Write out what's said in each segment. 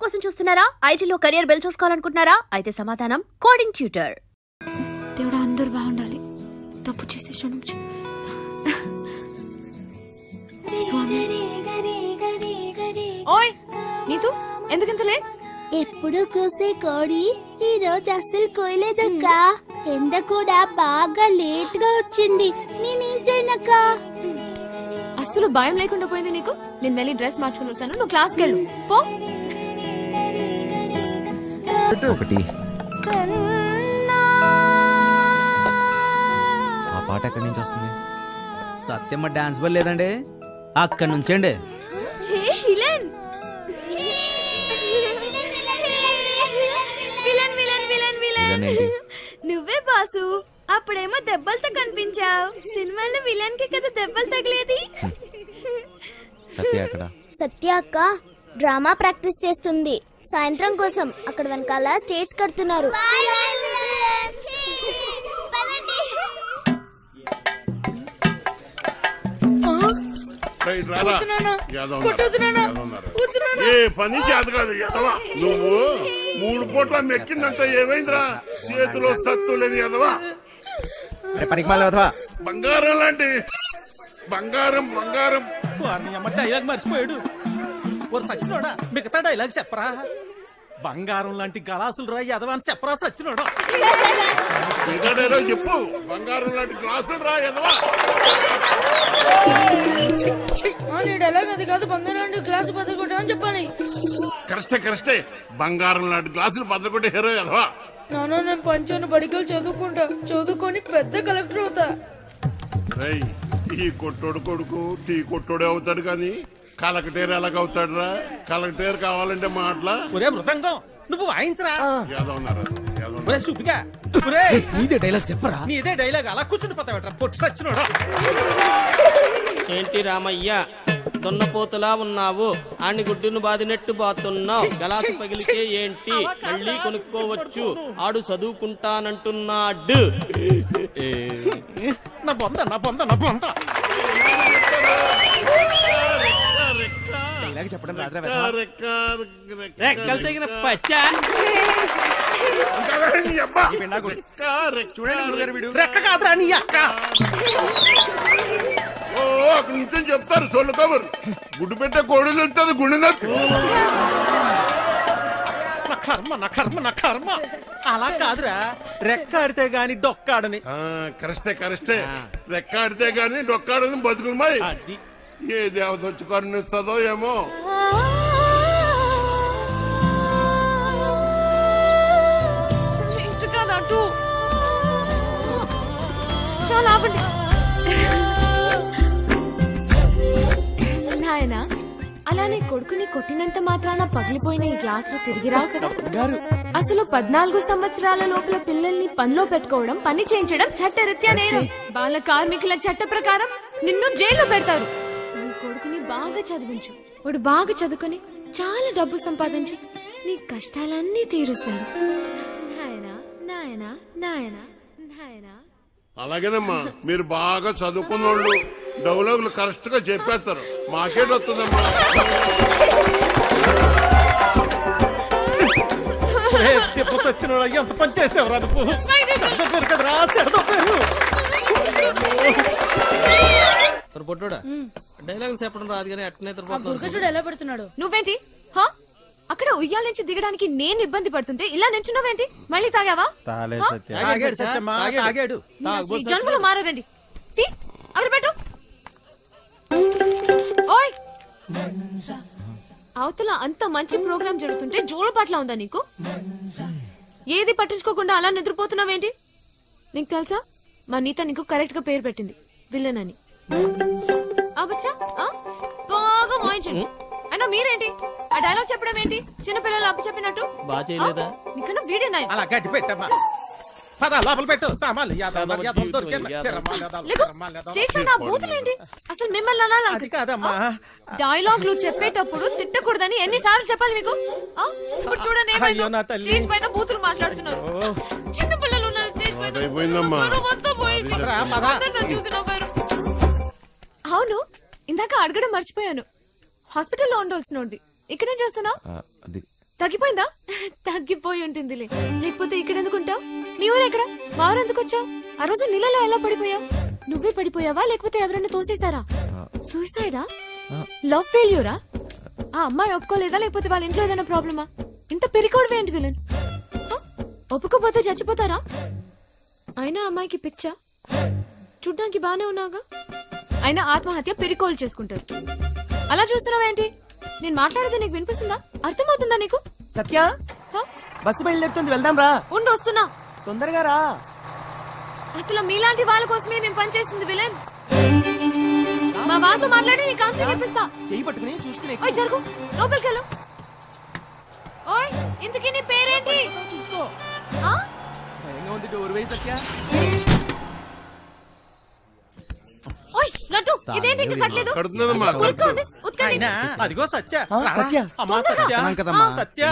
కోసం చూస్తున్నారా? ఐటీలో కెరియర్ బిల్డ్ చూసుకోవాలనుకుంటున్నారా? అయితే సమాధానం కోడింగ్ ట్యూటర్. దేవుడా అందరూ బాగుండాలి. తప్పు చేసేసాను. ఓయ్ నీతు ఎందుకంత లేట్? ఎప్పుడు కూసే కోడి ఈ రోజు అస్సలు కోయలేదక్కా. ఎండ కూడా బాగా లేట్ గా వచ్చింది. నేనేం చేయనక్క? అస్సలు భయం లేకుండా పోయింది నీకు. నేను వెళ్ళి డ్రెస్ మార్చుకుని వస్తాను, నువ్వు క్లాస్కి వెళ్ళు పో. ఒకటి ఆ పాట ఎక్కడి నుంచి వస్తుంది? సత్యమ్మ డాన్స్ బల్ లేదండి, అక్కడి నుంచండి. నువ్వే బాసు. అప్పుడేమో దెబ్బలతో కనిపించావు. సినిమాలో విలన్ కి కదా దెబ్బలు తగిలేది. సత్య అక్కడ. సత్య అక్క డ్రామా ప్రాక్టీస్ చేస్తుంది. సాయంత్రం కోసం అక్కడ వెనకాల స్టేజ్ కడుతున్నారు. పని చేత కాదు ఎదవా. నువ్వు 3 పూట్ల మెక్కిందంతా ఏమైందిరా? చేతిలో సత్తు లేని ఎదవా. బంగారం లాంటి బంగారం బంగారం. డైలాగ్ మర్చిపోయాడు. సచ్చినోడా మిగతా డైలాగ్ చెప్పరా? బంగారం లాంటి గలాసులు రా ఎదవా అని చెప్పరా సచ్చినోడా? చెప్పు. బంగారం లాంటి గ్లాసులు రా ఎదవా. డైలాగ్ అది కాదు, బంగారం లాంటి గ్లాసు బద్దలుకొట్టామని చెప్పాలి. కరెక్టే. బంగారం లాంటి గ్లాసులు బద్దలుకొట్టే హీరో ఎదవా. నాన్న నేను పంచాను బడికలు చదువుకుంటా, చదువుకొని పెద్ద కలెక్టర్ అవుతా. ఈ కొట్టోడు కొడుకు టీ కొట్టోడే అవుతాడు కానీ కలెక్టర్ ఎలాగవుతాడు రా? కలెక్టర్ కావాలంటే మాటలా? మృదంగం నువ్వు వాయించరా? నీదే డైలాగ్ చెప్పరా? నీదే డైలాగ్ అలా కూర్చుని పోతావట పొట్టు సచ్చినోడా. ఏంటి రామయ్య దున్నపోతులా ఉన్నావు? ఆని గుడ్డును బాదినట్టు బాతున్నావు. గలాసు పగిలితే ఏంటి మళ్ళీ కొనుక్కోవచ్చు. ఆడు చదువుకుంటానంటున్నాడు. నా బొంద చెప్పడం రెక్కలు తెగిన పచ్చా. రెక్క కాదురా నీ అక్క. అక్కడి నుంచి చెప్తారు సొల్లు కబురు. గుడ్డు పెట్టే కోడి తెలుస్తుంది గుండె నొప్పి. నా కర్మ అలా కాదురా. రెక్కాడితే గాని డొక్కాడని. కరెక్టే. రెక్కాడితే గాని డొక్కాడని బతుకులమాయి. ఏ దేవత వచ్చి కరుణిస్తుందో ఏమో. చాలా నాయన అలానే కొడుకుని కొట్టినంత మాత్రాన పగిలిపోయిన ఈ గ్లాసులు తిరిగి రావు కదా. అసలు 14 సంవత్సరాల లోపల పిల్లల్ని పనిలో పెట్టుకోవడం, పని చేయించడం చట్టరీత్యా నేరం. బాల కార్మికుల చట్ట ప్రకారం నిన్ను జైల్లో పెడతారు. నీ కొడుకుని బాగా చదివించు. వాడు బాగా చదువుకొని చాలా డబ్బు సంపాదించి నీ కష్టాలన్నీ తీరుస్తాడు. నాయనా నాయనా నాయనా నాయనా. అలాగేనమ్మా, మీరు బాగా చదువుకున్న వాళ్ళు డైలాగులు కరెక్ట్ గా చెప్పేస్తారు. మాకేట్ వస్తుందమ్మా. సచ్చినోడా ఎంత పని చేసేవరా నువ్వు? కదరా పొట్టోడా డైలాగ్ చెప్పడం రాదు కానీ అట్నే దుర్గజుడు ఎలా పడుతున్నాడు. నువ్వేంటి అక్కడ ఉయ్యాల నుంచి దిగడానికి నేను ఇబ్బంది పడుతుంటే ఇలా నించున్నావేంటి? మళ్ళీ తాగావా? జన్మలు మారండి. అక్కడ పెట్టు. ఓయ్ అవతల అంత మంచి ప్రోగ్రామ్ జరుగుతుంటే జోలపాట్లా ఉందా నీకు? ఏది పట్టించుకోకుండా అలా నిద్రపోతున్నావేంటి? నీకు తెలుసా మా నీత నీకు కరెక్ట్ గా పేరు పెట్టింది, విలన్ అని. అవచ్చా బాగా మోయించండి. అయినా మీరేంటి ఆ డైలాగ్ చెప్పడం ఏంటి? చిన్నపిల్లలు అప్పు చెప్పినట్టు. నీకన్నా వీడియో నాయం. అలా గట్టి పెట్టమ్మా. లోపల పెట్టు సామాన్లు. అసలు మిమ్మల్ని డైలాగ్లు చెప్పేటప్పుడు తిట్టకూడదని ఎన్నిసార్లు చెప్పాలి మీకు? ఇప్పుడు చూడండి స్టేజ్ పైన బూతులు మాట్లాడుతున్నారు. చిన్న పిల్లలు ఉన్నారు స్టేజ్ పైన. అవును, ఇందాక అడగడం మర్చిపోయాను. హాస్పిటల్లో ఉండాల్సినోండి. ఇక్కడేం చేస్తున్నావు? తగ్గిపోయిందా? తగ్గిపోయి ఉంటుందిలే, లేకపోతే ఇక్కడ ఎందుకుంటావు? నీ ఊరు ఎక్కడ? మా ఊరు ఎందుకు వచ్చావు? ఆ రోజు నీళ్ళలో ఎలా పడిపోయావు? నువ్వే పడిపోయావా లేకపోతే ఎవరైనా తోసేశారా? సూసైడా? లవ్ ఫెయిల్యూరా? ఆ అమ్మాయి ఒప్పుకోలేదా లేకపోతే వాళ్ళ ఇంట్లో ఏదైనా ప్రాబ్లమా? ఇంత పెరికోవడం ఏంటి విలన్? ఒప్పుకోపోతే చచ్చిపోతారా? అయినా అమ్మాయికి పిచ్చా? చూడ్డానికి బానే ఉన్నావుగా. అయినా ఆత్మహత్య పెరికోలు చేసుకుంటారు. అలా చూస్తున్నావేంటి? నేను మాట్లాడేది నీకు వినిపిస్తుందా? అర్థమవుతుందా నీకు? సత్య, బస్సు బయలుదేరుతుంది, వెళ్దాం రా. ఉండి వస్తున్నా, తొందరగా రా. అసలు మీలాంటి వాళ్ళ కోసమే మేము పనిచేస్తుంది విలన్. మా వాళ్ళతో మాట్లాడి నీ కౌన్సిలింగ్ ఇప్పిస్తా. చెయ్యి పట్టుకుని చూసుకుని ఓయ్ జరుగు, లోపలికెళ్ళు. ఓయ్ ఇంతకీ నీ పేరేంటి? చూసుకో. భయంగా ఉంది, డోర్ వేయి సత్య. ఓయ్ లడ్డు, ఇదేంటి ఇంకా కట్టలేదు? అదిగో సత్య. సత్య, అమ్మా సత్య,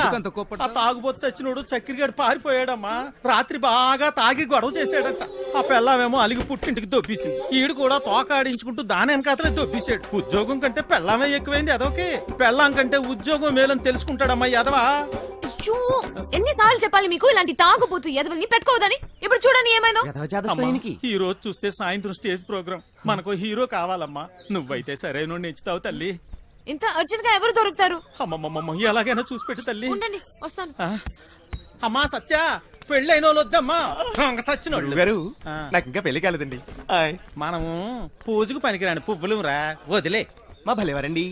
ఆ తాగుబోతు సచ్చినోడు చక్కెరగాడు పారిపోయాడమ్మా. రాత్రి బాగా తాగి గొడవ చేశాడట. ఆ పెళ్ళామేమో అలిగి పుట్టింటికి దొబ్బేసింది. ఈడు కూడా తోకాడించుకుంటూ దాని వెనకాతలే దొబ్బేశాడు. ఉద్యోగం కంటే పెళ్ళామే ఎక్కువైంది ఎదవకి. పెళ్ళాం కంటే ఉద్యోగం మేలని తెలుసుకుంటాడమ్మా ఎదవా. ఎన్నిసార్లు చెప్పాలి మీకు ఇలాంటి తాగుబోతు ఎదవల్ని పెట్టుకోవద్దని? ఇప్పుడు చూడండి ఏమైందో. ఈ రోజు చూస్తే సాయంత్రం స్టేజ్ ప్రోగ్రామ్. మనకు హీరో కావాలమ్మా. నువ్వైతే సరైన నెచ్చుతావు తల్లి. ఇంత అర్జెంట్ గా ఎవరు దొరుకుతారు? అమ్మమ్మమ్మ, ఎలాగైనా చూసి పెట్టు తల్లి. ఉండండి, వస్తాను. అమ్మా సత్య, పెళ్ళైన వాళ్ళు వద్దమ్మా. సచ్చినోళ్ళు గారు, నాకు ఇంకా పెళ్లి కాలేదండి. మనము పూజకు పనికిరాని పువ్వులు రా, వదిలే. మా భలేవారండి,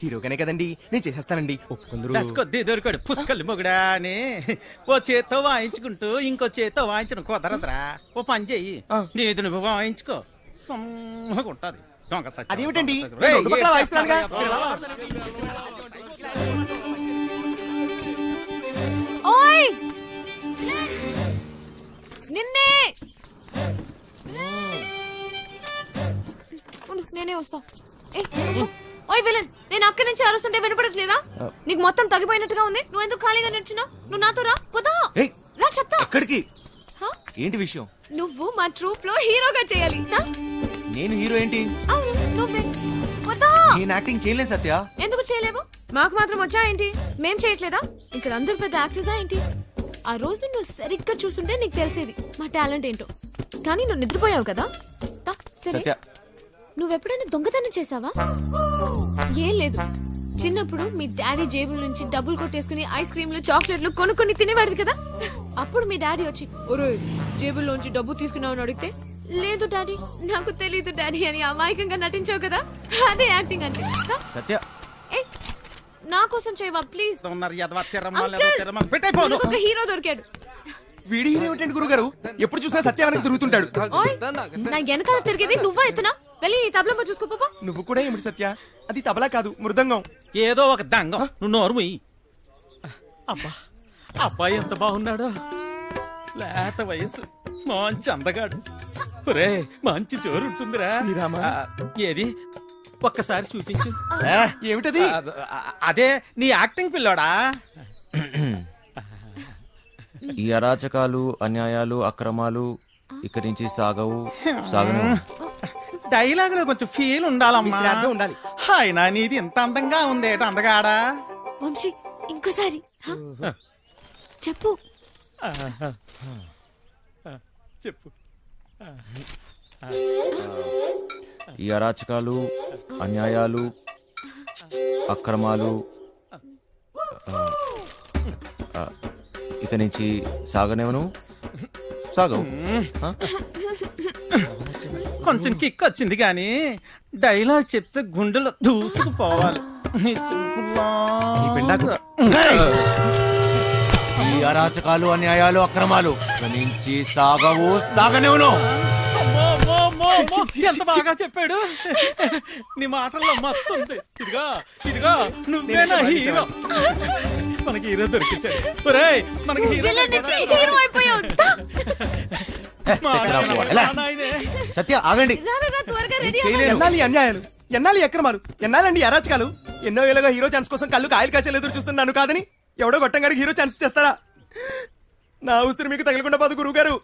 హీరోగానే కదండి, నేను చేసేస్తానండి. ఒప్పుకుందరు కొద్ది దొరికాడు పుష్కలు మొగుడా అని. ఓ చేత్తో వాయించుకుంటూ ఇంకో చేత్తో వాయించడం కుదరదురా. ఓ పని చెయ్యి, నీది నువ్వు వాయించుకో, సమ్మగుంటది. అదేమిటండి? ఓయ్ నిన్నే, నేనే వస్తా. ఓయ్ విలన్, నేను అక్కడి నుంచి అరుస్తుంటే వినపడట్లేదా? నీకు మొత్తం తగ్గిపోయినట్టుగా ఉంది. నువ్వు ఎందుకు ఖాళీగా నిల్చున్నావు? నువ్వు నాతో రా, పోదా రా, చెప్తా. ఎక్కడికి? ఏంటి విషయం? నువ్వు మా ట్రూప్ లో హీరోగా చేయాలి. నేను హీరో ఏంటి? అవును నువ్వే. పోదా. నేను యాక్టింగ్ చేయలేదు సత్య. ఎందుకు చేయలేవు? మాకు మాత్రం వచ్చా ఏంటి? మేం చేయట్లేదా? ఇక్కడ అందరూ పెద్ద యాక్టర్సా ఏంటి? ఆ రోజు నువ్వు సరిగ్గా చూస్తుంటే నీకు తెలిసేది మా టాలెంట్ ఏంటో. కానీ నువ్వు నిద్రపోయావు కదా. సరే, నువ్వెప్పుడైనా దొంగతనం చేసావా? ఏం లేదు, చిన్నప్పుడు మీ డాడీ జేబుల నుంచి డబ్బులు కొట్టేసుకుని ఐస్ క్రీమ్లు చాక్లెట్లు కొనుక్కొని తినేవాడివి కదా. అప్పుడు మీ డాడీ వచ్చి ఒరే జేబుల్లోంచి డబ్బు తీసుకున్నావని అడిగితే, లేదు డాడీ, నాకు తెలీదు డాడీ అని అమాయకంగా నటించావు కదా. అదే యాక్టింగ్ అంటే. సత్య, నా కోసం చేయవా ప్లీజ్? ఒక హీరో దొరికాడు. వీడి హీరో ఏంటండి గురుగారు? ఎప్పుడు చూసినా సత్య వెనక తిరుగుతుంటాడు. నా వెనకాల తిరిగేది నువ్వా ఎత్తునా? వెళ్ళి నీ తబలా చూసుకోపా. నువ్వు కూడా ఏమిటి సత్య? అది తబలా కాదు, మృదంగం. ఏదో ఒక దంగం. నువ్వు నోరుమయ్యి. అబ్బా, అబ్బాయి ఎంత బాగున్నాడో. లేత వయసు, మంచి అందగాడు. ఒరే మంచి జోరు ఉంటుందిరా. ఏది ఒక్కసారి చూపించు. ఏమిటది? అదే నీ యాక్టింగ్ పిల్లోడా. ఈ అరాచకాలు, అన్యాయాలు, అక్రమాలు ఇక్కడి నుంచి సాగను. డైలాగ్ లో కొంచెం ఫీల్ ఉండాలమ్మా. ఉండాలి. అయినా నీది ఇంత అందంగా ఉంది అందగాడా. వంశీ ఇంకోసారి చెప్పు. చెప్పు. ఈ అరాచకాలు, అన్యాయాలు, అక్రమాలు ఇక నుంచి సాగనేవను. సాగవు. కొంచెం కిక్ వచ్చింది కానీ డైలాగ్ చెప్తే గుండెలో దూసుకుపోవాలి. ఈ అరాచకాలు, అన్యాయాలు, అక్రమాలు ఇక నుంచి సాగనేవను. ఎంత బాగా చెప్పాడు. నీ మాటల్లో మస్తు ఉంది. ఇదిగా నువ్వేనా హీరో? మనకి హీరో దొరికేశాడు. మనకి హీరో అయిపోయావు. సత్య ఆగండి. ఎన్నాలి అన్యాయాలు, ఎన్నాలి అక్రమాలు, ఎన్నాలండి అరాచకాలు. ఎన్నో ఏళ్ళగా హీరో ఛాన్స్ కోసం కళ్ళు కాయలు కాచేలు ఎదురు చూస్తున్నాను కాదని ఎవడో గొట్టంగారికి హీరో ఛాన్స్ చేస్తారా? నా ఉసురు మీకు తగలకుండా పోదు గురువు గారు.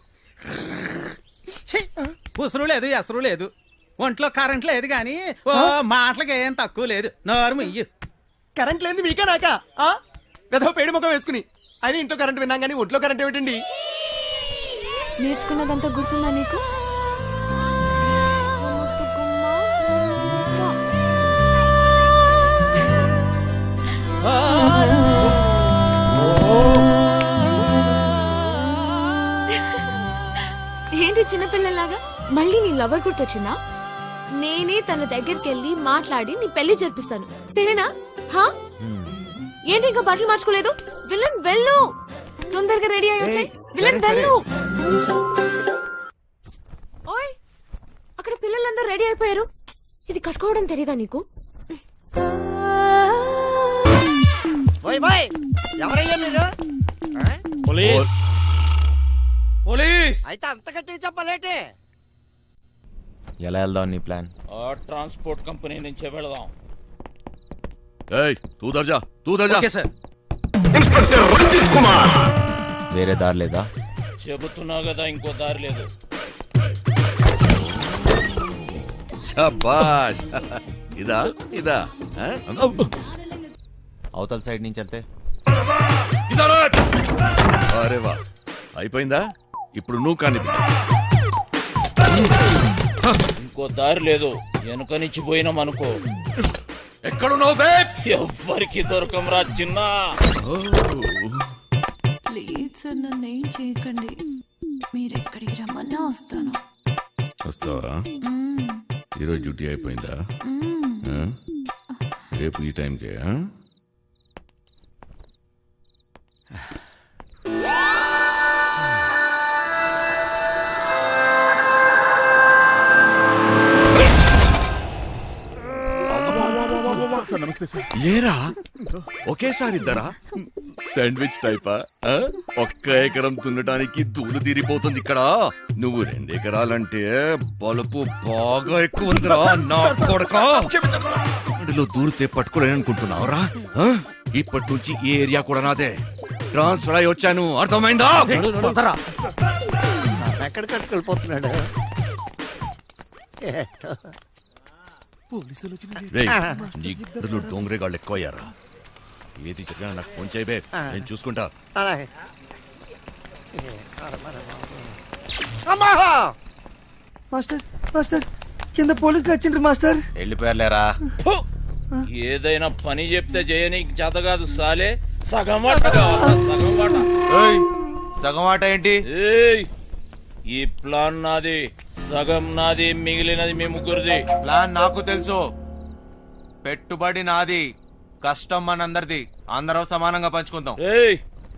ఉసురు లేదు, ఎసరు లేదు, ఒంట్లో కరెంట్ లేదు గాని మాటలకి ఏం తక్కువ లేదు. నోరు ముయ్యు. కరెంట్ లేదు మీకా నాకా? ముఖం వేసుకుని. అయినా ఇంట్లో కరెంట్ విన్నాం కానీ ఒంట్లో కరెంట్ ఏమిటండి? నేర్చుకున్నదంతా గుర్తుందా నీకు? ఏంటి చిన్నపిల్లలాగా మళ్ళీ నీ లవర్ గుర్తొచ్చిందా? నేనే తన దగ్గరికి వెళ్ళి మాట్లాడి నీ పెళ్లి జరిపిస్తాను, సరేనా? హా ఏంటి ఇంకా బట్టలు మార్చుకోలేదు? విలన్ వెళ్ళు, తొందరగా రెడీ అయ్యి వచ్చాయి. విలన్ వెళ్ళు. ఓయ్ అక్కడ పిల్లలందరూ రెడీ అయిపోయారు. ఇది కట్టుకోవడం తెలీదా నీకు? ఎవరయ్యా మీరు? పోలీస్ అయితే అంతకంటే చెప్పలేటే. ఎలా వెళ్దాం నీ ప్లాన్? ట్రాన్స్పోర్ట్ కంపెనీ నుంచే వెళదాం. వేరే దారి లేదా? చెబుతున్నా కదా ఇంకో దారి లేదు. శభాష్. ఇదా ఇదా అవతల సైడ్ నుంచి వెళ్తే అరే వా, అయిపోయిందా? ఇప్పుడు నువ్వు కానీ ఇంకో దారి లేదు. వెనుక నుంచి పోయినాం అనుకో. ఎక్కడున్నావు? ఎవ్వరికి దొరకంరా చిన్న. ప్లీజ్ సార్ నన్ను ఏం చేయకండి. మీరు ఎక్కడికి రమ్మన్నా వస్తాను. వస్తావా? ఈరోజు డ్యూటీ అయిపోయిందా? రేపు ఈ టైంకే? ఏరా ఒకేసారి ఇద్దరా? శాండ్విచ్ టైపా? ఒక్క ఎకరం దున్నడానికి దూలు తీరిపోతుంది ఇక్కడ. నువ్వు 2 ఎకరాలంటే బలుపు బాగా ఎక్కువ ఉందిరా నా కొడకా. అందులో దూరితే పట్టుకోలేని అనుకుంటున్నావురా? ఇప్పటి నుంచి ఈ ఏరియా కూడా నాదే. ట్రాన్స్ఫర్ అయి వచ్చాను, అర్థమైందా? ఎక్కడికి వెళ్ళిపోతున్నాడు? నీ గుడ్డలు డోంగరేగాళ్ళు ఎక్కువ అయ్యారా? ఏది చెప్పినా నాకు ఫోన్ చేయబే, నేను చూసుకుంటా. మాస్టర్ మాస్టర్ కింద పోలీసులు వచ్చిండ్రు మాస్టర్. వెళ్ళిపోయారులేరా. ఏదైనా పని చెప్తే చేయనీకి చేత కాదు సాలే. సగం మాట కావాలా? సగం మాట. సగం మాట ఏంటి? ఈ ప్లాన్ నాది, సగం నాది, మిగిలినది మీ ముగ్గురిది. ప్లాన్ నాకు తెలుసు. పెట్టుబడి నాది, కష్టం మనందరిది. అందరం సమానంగా పంచుకుందాం.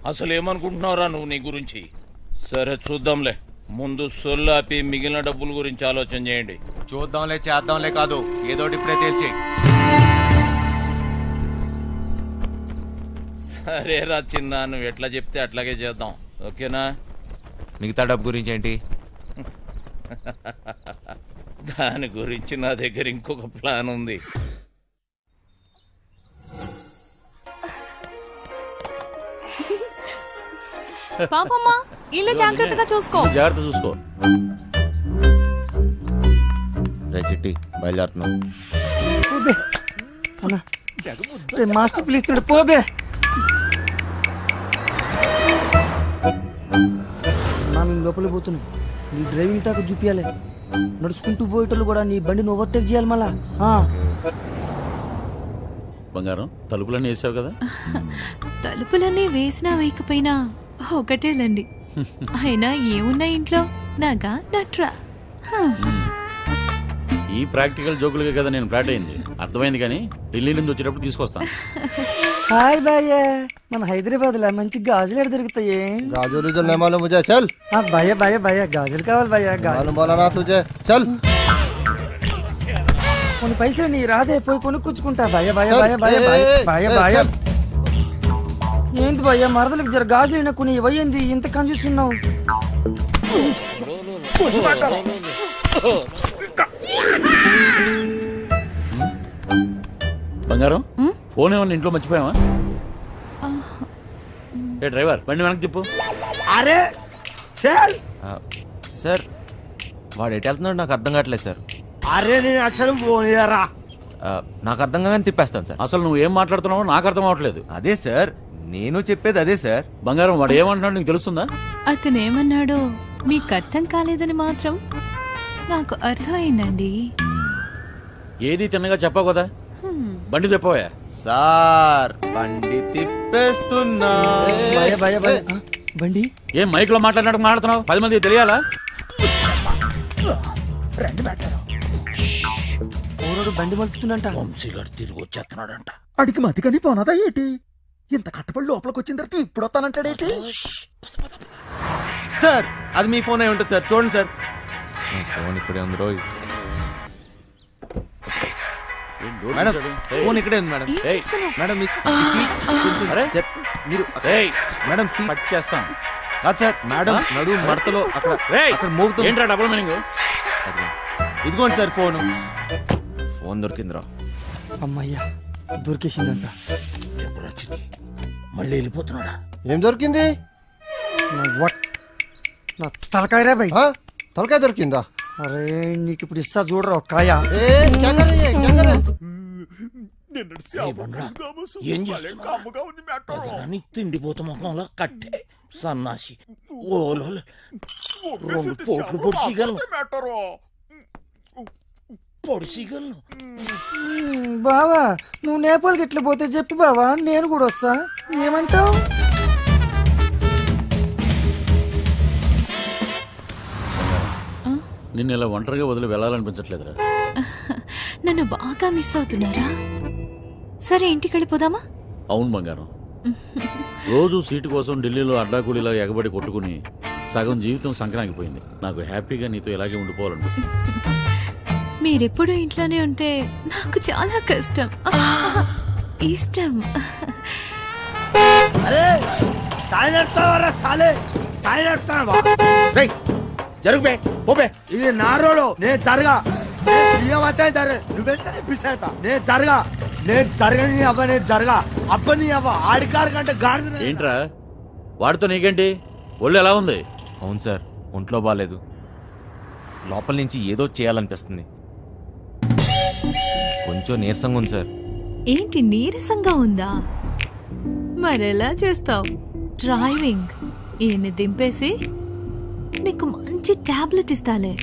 అసలు ఏమనుకుంటున్నావురా నువ్వు నీ గురించి? సరే చూద్దాంలే. ముందు సొల్లాపి మిగిలిన డబ్బుల గురించి ఆలోచన చేయండి. చూద్దాంలే చేద్దాంలే కాదు, ఏదోటి ఇప్పుడే తేల్చి. సరేరా చిన్న, నువ్వు ఎట్లా చెప్తే అట్లాగే చేద్దాం, ఓకేనా? మిగతా డబ్బు గురించి ఏంటి? దాని గురించి నా దగ్గర ఇంకొక ప్లాన్ ఉంది. పాపమ్మా ఇల్లు జాగ్రత్తగా చూసుకో. జాగ్రత్త చూసుకో. రే చిట్టి, బయలుదేరుతున్నాం. మాస్టర్ పిలుస్తున్నాడు, పోబే. మేము లోపలికి పోతున్నాం. నీ డ్రైవింగ్ టాక్ చూపించాలి. నడుచుకుంటూ పోయేటోళ్ళు కూడా నీ బండిని ఓవర్టేక్ చేయాలి మళ్ళా. బంగారం, తలుపులన్నీ వేసావు కదా? తలుపులన్నీ వేసినా వేయకపోయినా ఒకటేలండి. అయినా ఏమున్నా ఇంట్లో నాగా నట్రా. ఈ ప్రాక్టికల్ జోకులుగా కదా నేను ఫ్లాట్ అయింది, అర్థమైంది. కానీ ఢిల్లీ నుంచి వచ్చేటప్పుడు తీసుకొస్తాను. హాయ్ భయ్య, మన హైదరాబాద్ లో మంచి గాజులు ఎక్కడ దొరుకుతాయి? గాజులు చల్. భయ్య భయ్య భయ్య గాజులు కావాలి భయ్య. కొన్ని పైసలు నీ రాదే, పోయి కొనుక్కొచ్చుకుంటా. భయ్య భయ్య భయ్య భయ్య భయ్య భయ్య. ఏంటి భయ్య, మరదలకు జర గాజులు కొన్ని ఇవ్వయింది, ఇంత కన్ఫ్యూజ్ ఉన్నావు? బంగారం, ఫోన్ ఏమన్నా ఇంట్లో మర్చిపోయావా? ఏ డ్రైవర్, బండి వెనక్కి తిప్పు. అరే సార్, వాడు ఎటు వెళ్తున్నాడు నాకు అర్థం కావట్లేదు సార్. అరే నేను అసలు ఫోన్ నాకు అర్థం కాగానే తిప్పేస్తాను సార్. అసలు నువ్వు ఏం మాట్లాడుతున్నావో నాకు అర్థం అవట్లేదు. అదే సార్, నేను చెప్పేది అదే సార్. బంగారం వాడు ఏమంటున్నాడు నీకు తెలుస్తుందా? అతను ఏమన్నాడో మీకు అర్థం కాలేదని మాత్రం నాకు అర్థమైందండి. ఏది తిన్నగా చెప్పావు కదా, బండి తెప్పవా? సార్ బండి తిప్పేస్తున్నా. బండి ఏం మైక్ లో మాట్లాడినట్టు మాట్లాడుతున్నావు? 10 మంది తెలియాలా? బండి మలుపుతుందంట. వంశీగాడు తిరిగి వచ్చేస్తున్నాడంట. అడిగి మతికని పోనదా ఏంటి? ఇంత కట్టబడి లోపలికి వచ్చిన తర్వాత ఇప్పుడు వస్తానంటాడేంటి? సార్ అది మీ ఫోన్ అయి ఉంటుంది సార్, చూడండి సార్. ఫోన్ ఇక్కడే ఉంది రోయ్. మేడం ఫోన్ ఇక్కడే ఉంది మేడం. మేడం మీరు మేడం సీట్ చేస్తాను కాదు సార్. మేడం నడు మడతలో అక్కడ అక్కడ మోగుతుంది. ఏంట్రా డబుల్ మీనింగ్? ఇదిగోండి సార్ ఫోన్. ఫోన్ దొరికిందిరా. అమ్మయ్యా దొరికేసిందంట. మళ్ళీ వెళ్ళిపోతున్నాడా? ఏం దొరికింది? నా తలకాయరా బై. తలకాయ దొరికిందా? అరే నీకు ఇప్పుడు ఇస్తా చూడరా ఒక కాయ. ఏం చేస్తున్నావు? తిండిపోత ముఖంలో కట్టే సన్నాసి. ఓలో 2 పోట్లు పొడిచిగలను. బావా నువ్వు నేపాల్కి ఎట్లా పోతే చెప్పు బావా, నేను కూడా వస్తా. ఏమంటావు? నిన్ను ఇలా ఒంటరిగా వదిలి వెళ్ళాలనిపించట్లేదురా. నన్ను బాగా మిస్ అవుతున్నారా? సరే ఇంటికి వెళ్ళిపోదామా? అవును బంగారం, రోజు సీటు కోసం ఢిల్లీలో అడ్డాకూలీలా ఎగబడి కొట్టుకుని సగం జీవితం సంక్రాంతిపోయింది. నాకు హ్యాపీగా నీతో ఇలాగే ఉండిపోవాలనిపిస్తుంది. మీరెప్పుడు ఇంట్లోనే ఉంటే నాకు చాలా కష్టం, ఇష్టం. ఇది నా రోడ్, నేను జరగా. నువ్వెంతనే పిసేతా? నేను జరగా, నేను జరగని అవ్వ, నేను జరగా అబ్బని అవ్వ. ఆడికారు కంటే గాడి. ఏంట్రా వాడితో నీకేంటి? ఒళ్ళు ఎలా ఉంది? అవును సార్, ఒంట్లో బాగాలేదు. లోపల నుంచి ఏదో చేయాలనిపిస్తుంది. కొంచెం నీరసంగా ఉంది సార్. ఏంటి నీరసంగా ఉందా? మరెలా చేస్తావు? డ్రైవింగ్ ఈయన్ని దింపేసి నీకు మంచి టాబ్లెట్ ఇస్తాలే,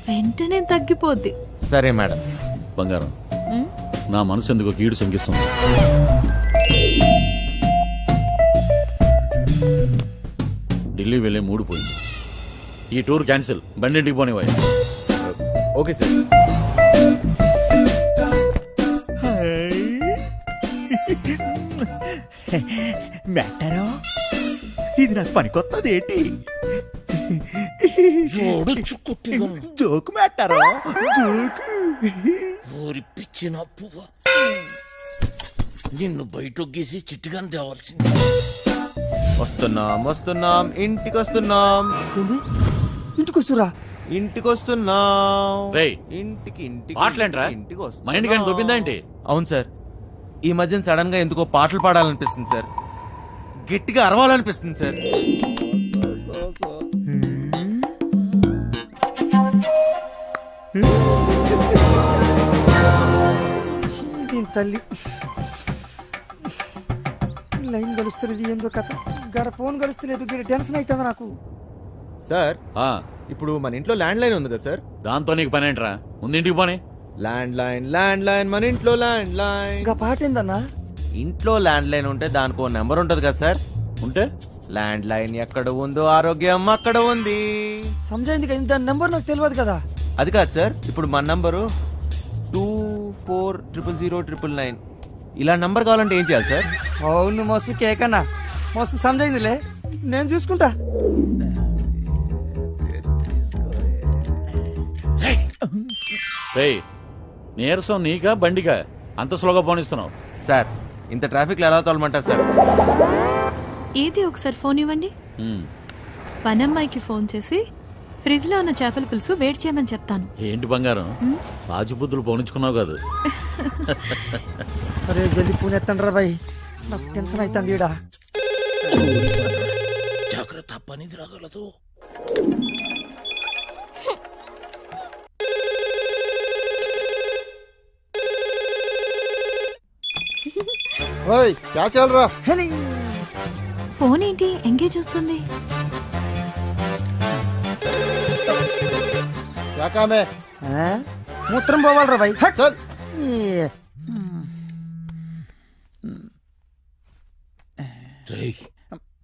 వెంటనే తగ్గిపోద్ది. సరే మేడం. బంగారం నా మనసు ఎందుకు కీడు శంకిస్తుంది. ఢిల్లీ వెళ్ళే మూడు పోయింది. ఈ టూర్ క్యాన్సిల్, బండింటికి పోనివా? Okay sir. మ్యాటరో ఇది నాకు పనికొత్తది ఏంటి? జోకు మ్యాటరో, జోకు. ఊరి పిచ్చిన పువ్వ, నిన్ను బయటొగ్గేసి చిట్టుగాని తేవాల్సింది. వస్తున్నాం వస్తున్నాం, ఇంటికి వస్తున్నాం. ఇంటికి వస్తురా? ఇంటికి వస్తున్నాం. ఇంటికి ఇంటికి వస్తున్నాం. అవును సార్, ఈ మధ్యన సడన్ గా ఎందుకో పాటలు పాడాలనిపిస్తుంది సార్, గట్టిగా అరవాలనిపిస్తుంది సార్. తల్లి లైన్ గలుస్తున్నది ఏందో కథ, గడ ఫోన్ గలుస్తలేదు, గడ టెన్షన్ అవుతుంది నాకు. సార్ ఇప్పుడు మన ఇంట్లో ల్యాండ్ లైన్ ఉంది కదా సార్? దాంతో నీకు పని ఏంట్రా? ముందు ఇంటికి పోనీ. ల్యాండ్ లైన్ మన ఇంట్లో ల్యాండ్ లైన్. ఇంకా పాట ఏందన్నా? ఇంట్లో ల్యాండ్ లైన్ ఉంటే దానికి ఒక నెంబర్ ఉంటది కదా సార్? ఉంటే ల్యాండ్ లైన్ ఎక్కడ ఉందో ఆరోగ్యం అక్కడ ఉంది. సమజైంది కదా, దాని నెంబర్ నాకు తెలియదు కదా. అది కాదు సార్, ఇప్పుడు మన నంబరు 24000999. ఇలా నంబర్ కావాలంటే ఏం చేయాలి సార్? అవును మస్తు కేకన్నా, మస్తు సమజైందిలే, నేను చూసుకుంటా. నీరసం నీకా బండికా అంత స్లోగా పోనిస్తున్నావు? సార్ ఇంత ట్రాఫిక్ లో ఎలా తోలమంటారు సార్? ఏది ఒకసారి ఫోన్ ఇవ్వండి. పనమ్మాయికి ఫోన్ చేసి ఫ్రిడ్జ్ లో ఉన్న చేపల పులుసు వేడి చేయమని చెప్తాను. ఏంటి బంగారం రాజుబుద్ధులు పోనించుకున్నావు కాదు? అరే జల్దీ పూనెత్తండి రా బాయ్, నాకు టెన్షన్ అవుతుంది ఈడ. జాగ్రత్త, పనిది రాగలదు. ఓయ్ క్యా చల్ రా? ఫోన్ ఏంటి ఎంగేజ్ వస్తుంది? క్యా కామ్ హై? మూత్రం పోవాలరా భయ్. చల్.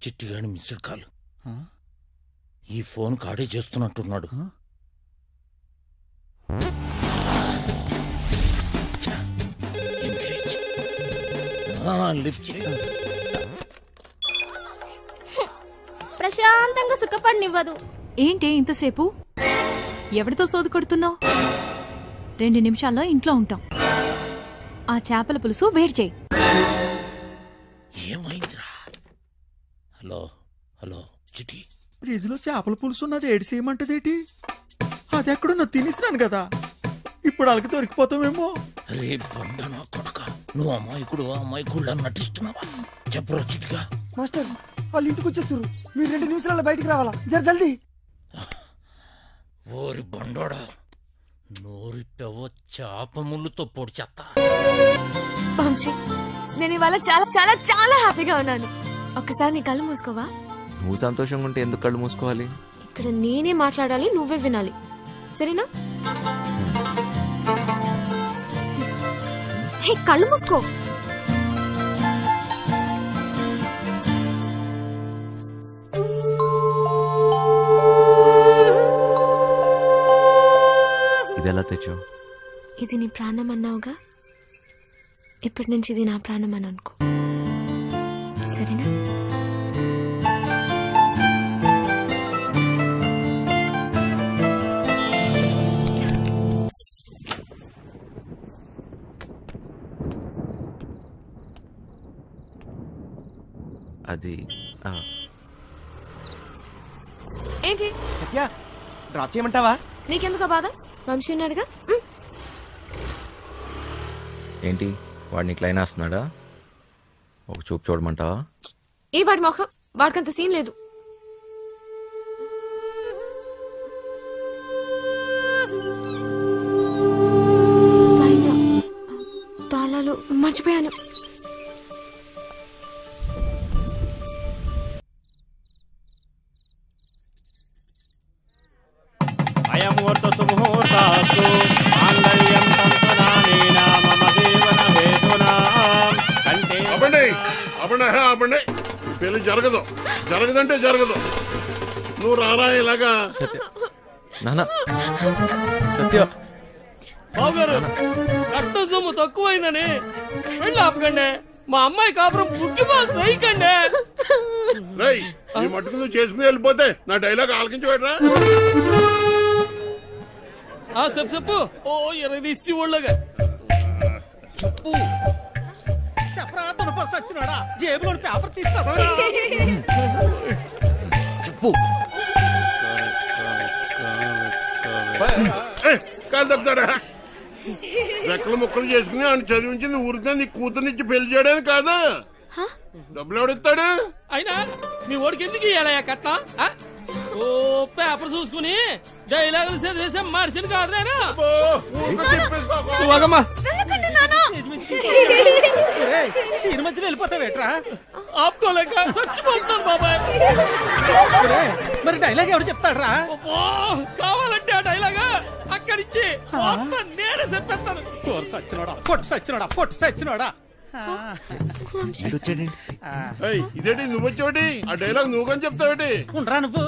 చిట్టిగాని మిస్డ్ కాల్. ఈ ఫోన్ కాడే చేస్తున్నట్టున్నాడు. లిఫ్ట్ చేయి. ప్రశాంతంగా సుఖపడినివ్వదు. ఏంటి ఇంతసేపు? ఎవరితో సోదు కొడుతున్నావు? 2 నిమిషాల్లో ఇంట్లో ఉంటాం. ఆ చేపల పులుసు వేడి చేయి. ఏమైందిరా? హలో హలో చిట్టి, ఫ్రిడ్జ్ లో చేపల పులుసు ఉన్నది ఏడు చేయమంటదేటి? అది ఎక్కడున్నా తినేసినాను కదా, ఇప్పుడు వాళ్ళకి దొరికిపోతామేమో. అరే బండనా కొడక, నువ్వు అమ్మాయికుడు నటిస్తున్నావా? చెప్పరా చిట్టిగా. మాస్టర్ వాళ్ళు ఇంటికి వచ్చేస్తారు, మీరు 2 నిమిషాల్లో బయటికి రావాలా, జల్దీ. ఓరి బండోడా, నోరిపెవ చేప ముళ్ళుతో పొడి చేస్తా. వంశీ, నేను ఇవాళ చాలా చాలా చాలా హ్యాపీగా ఉన్నాను. ఒక్కసారి నీ కళ్ళు మూసుకోవా? నువ్వు సంతోషంగా ఉంటే ఎందుకు కళ్ళు మూసుకోవాలి? ఇక్కడ నేనే మాట్లాడాలి, నువ్వే వినాలి, సరేనా? హే, కళ్ళు మూసుకో. ఇదెలా తెచ్చావు? ఇది నీ ప్రాణం అన్నావుగా, ఇప్పటి నుంచి ఇది నా ప్రాణం అని అనుకో, సరేనా? అది ఏంటి డ్రాప్ చేయమంటావా? నీకెందుకు బాధ? వంశీ ఉన్నాడుగా. ఏంటి వాడు నీకు లైన్ వేస్తున్నాడా? ఒక చూపు చూడమంటావా? ఏ వాడి మొహం, వాడికంత సీన్ లేదు. తాళాలు మర్చిపోయాను. పెళ్లి జరగదు, జరగదంటే జరగదు. నువ్వు రారా ఇలాగా. సత్య బావగారు, కట్ట సొమ్ము తక్కువైందని వెళ్ళి ఆపకండి. మా అమ్మాయి కాపురం బుక్కిపాలు సైకండి. రై ఈ మట్టుకు నువ్వు చేసుకుని వెళ్ళిపోతే నా డైలాగ్ ఆలకించబెట్రా. చెప్పు చెప్పు. ఓ ఎరదీసి ఒళ్ళగా చెప్పు. సచ్చినాడా, జేబులో పేపర్ తీస్తావా? చెప్పు. కాదు తప్పుతాడా? రెక్కలు ముక్కలు చేసుకుని ఆయన చదివించింది ఊరికే నీ కూతురునిచ్చి పెళ్లి చేయడానికి కాదా? డబ్బులు ఎవడిస్తాడు? అయినా మీ ఓడికి ఎందుకు ఇయ్యాలయ్యా కట్నం? ఓ పేపర్ చూసుకుని డైలాగులు చదివేసే మనిషిని కాదు నేను. సీన్ మధ్యలో వెళ్ళిపోతావేట్రా? ఆపుకోలేక చచ్చిపోతున్నాను బాబాయ్. మరి డైలాగ్ ఎవరు చెప్తాడ్రా? కావాలంటే ఆ డైలాగ్ అక్కడిచ్చి నేనే చెప్పేస్తాను. పొట్టు సచ్చినోడా. ఇదేంటి నువ్వు వచ్చేవాటి? ఆ డైలాగ్ నువ్వు కానీ చెప్తావేటి? ఉండరా నువ్వు?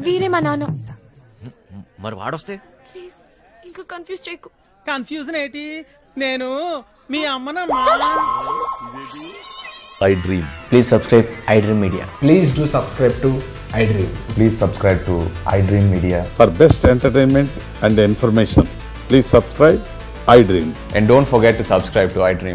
వీరే మా నాన్న. మరి వాడొస్తే ఇంకా కన్ఫ్యూజ్ చేయకు. కన్ఫ్యూజన్ ఏంటి? నేను మీ అమ్మనమ్మా. iDream. Please subscribe iDream Media. Please do subscribe to iDream. Please subscribe to iDream Media. For best entertainment and information, please subscribe iDream. And don't forget to subscribe to iDream.